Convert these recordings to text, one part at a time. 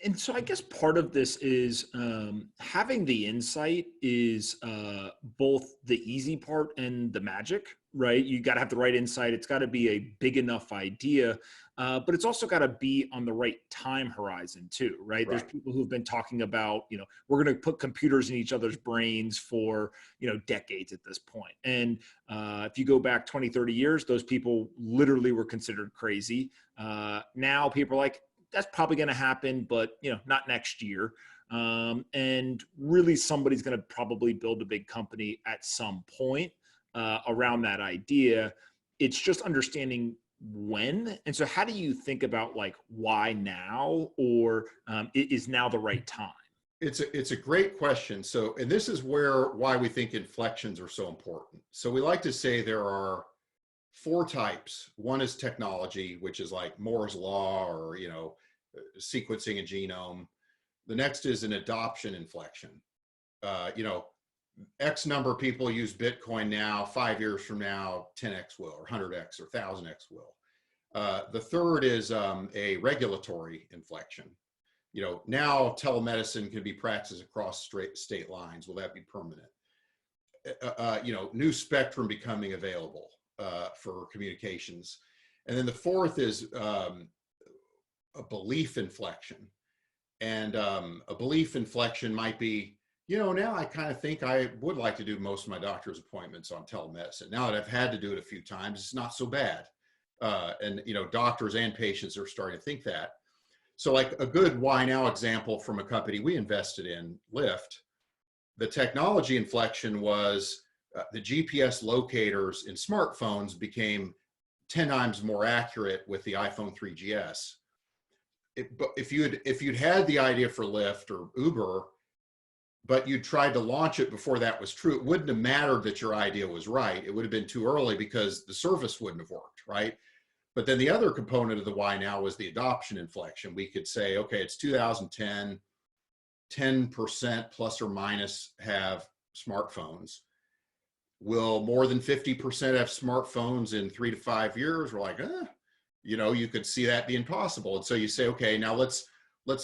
And so I guess part of this is having the insight is both the easy part and the magic, right? You got to have the right insight. It's got to be a big enough idea, but it's also got to be on the right time horizon too, right? There's Right. people who've been talking about, we're going to put computers in each other's brains for, decades at this point. And if you go back 20, 30 years, those people literally were considered crazy. Now people are like, that's probably going to happen, but not next year. And really, somebody's going to probably build a big company at some point around that idea. It's just understanding when. And so, how do you think about like why now, or is now the right time? It's a great question. So, and this is why we think inflections are so important. So we like to say there are four types. One is technology, which is like Moore's law or, sequencing a genome. The next is an adoption inflection. Uh, you know, X number of people use Bitcoin now, 5 years from now, 10x will, or 100x or 1000x will. The third is a regulatory inflection. Now telemedicine can be practiced across state lines. Will that be permanent? New spectrum becoming available for communications. And then the fourth is a belief inflection. And a belief inflection might be, now I kind of think I would like to do most of my doctor's appointments on telemedicine. Now that I've had to do it a few times, it's not so bad. And doctors and patients are starting to think that. So like a good why now example from a company we invested in, Lyft, the technology inflection was the GPS locators in smartphones became 10 times more accurate with the iPhone 3GS. But if you'd had the idea for Lyft or Uber, but you tried to launch it before that was true, it wouldn't have mattered that your idea was right. It would have been too early because the service wouldn't have worked, right? But then the other component of the why now was the adoption inflection. We could say, okay, it's 2010, 10% plus or minus have smartphones. Will more than 50% have smartphones in 3 to 5 years? We're like, you could see that being possible. And so you say, okay, now let's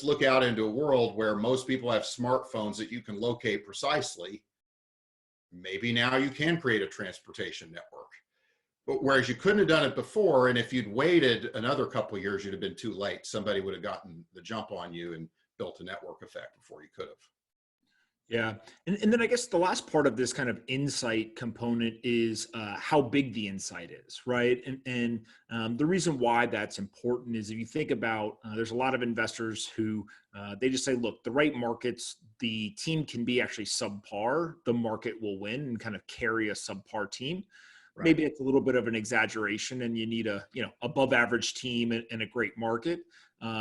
look out into a world where most people have smartphones that you can locate precisely. Maybe now you can create a transportation network. But whereas you couldn't have done it before, and if you'd waited another couple of years, you'd have been too late. Somebody would have gotten the jump on you and built a network effect before you could have. Yeah. And then I guess the last part of this kind of insight component is how big the insight is, right? And the reason why that's important is if you think about, there's a lot of investors who they just say, look, the right markets, the team can be actually subpar, the market will win and kind of carry a subpar team. Right. Maybe it's a little bit of an exaggeration and you need a above average team and a great market.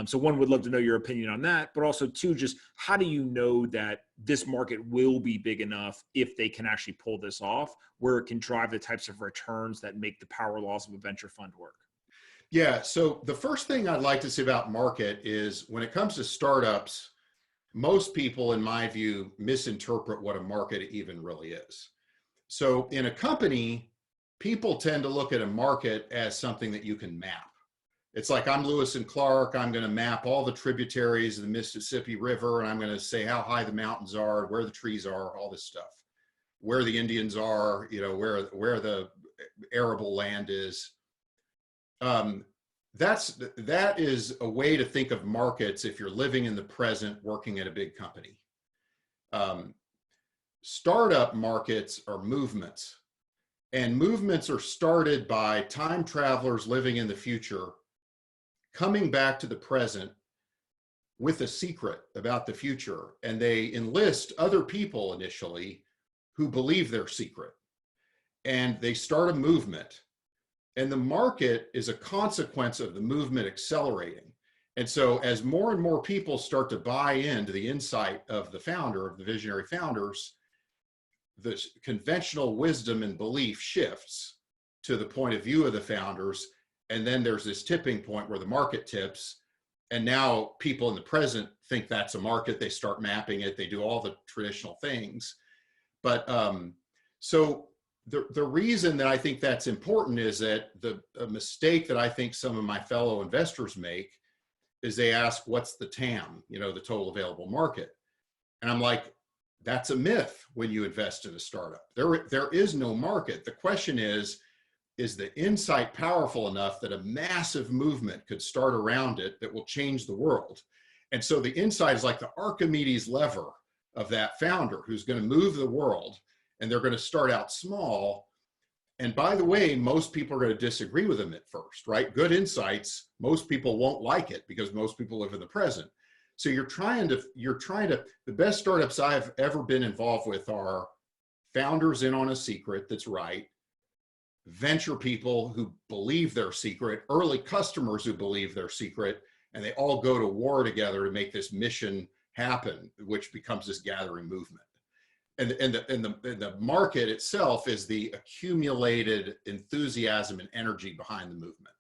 So one would love to know your opinion on that, but also two, just how do you know that this market will be big enough if they can actually pull this off, where it can drive the types of returns that make the power laws of a venture fund work? Yeah. So the first thing I'd like to say about market is when it comes to startups, most people, in my view, misinterpret what a market even really is. So in a company, people tend to look at a market as something that you can map. It's like I'm Lewis and Clark. I'm going to map all the tributaries of the Mississippi River, and I'm going to say how high the mountains are, where the trees are, all this stuff, where the Indians are, where the arable land is. That is a way to think of markets if you're living in the present, working at a big company. Startup markets are movements, and movements are started by time travelers living in the future coming back to the present with a secret about the future, and they enlist other people initially who believe their secret, and they start a movement, and the market is a consequence of the movement accelerating. And so as more and more people start to buy into the insight of the founder, of the visionary founders, the conventional wisdom and belief shifts to the point of view of the founders. And then there's this tipping point where the market tips. And now people in the present think that's a market. They start mapping it. They do all the traditional things. But so the reason that I think that's important is that a mistake that I think some of my fellow investors make is they ask, what's the TAM, the total available market? And I'm like, that's a myth when you invest in a startup. There is no market. The question is the insight powerful enough that a massive movement could start around it that will change the world? And so the insight is like the Archimedes lever of that founder who's going to move the world, and they're going to start out small. And by the way, most people are going to disagree with them at first, right? Good insights, most people won't like it because most people live in the present. So the best startups I've ever been involved with are founders in on a secret that's right, venture people who believe their secret, early customers who believe their secret, and they all go to war together to make this mission happen, which becomes this gathering movement. And the market itself is the accumulated enthusiasm and energy behind the movement.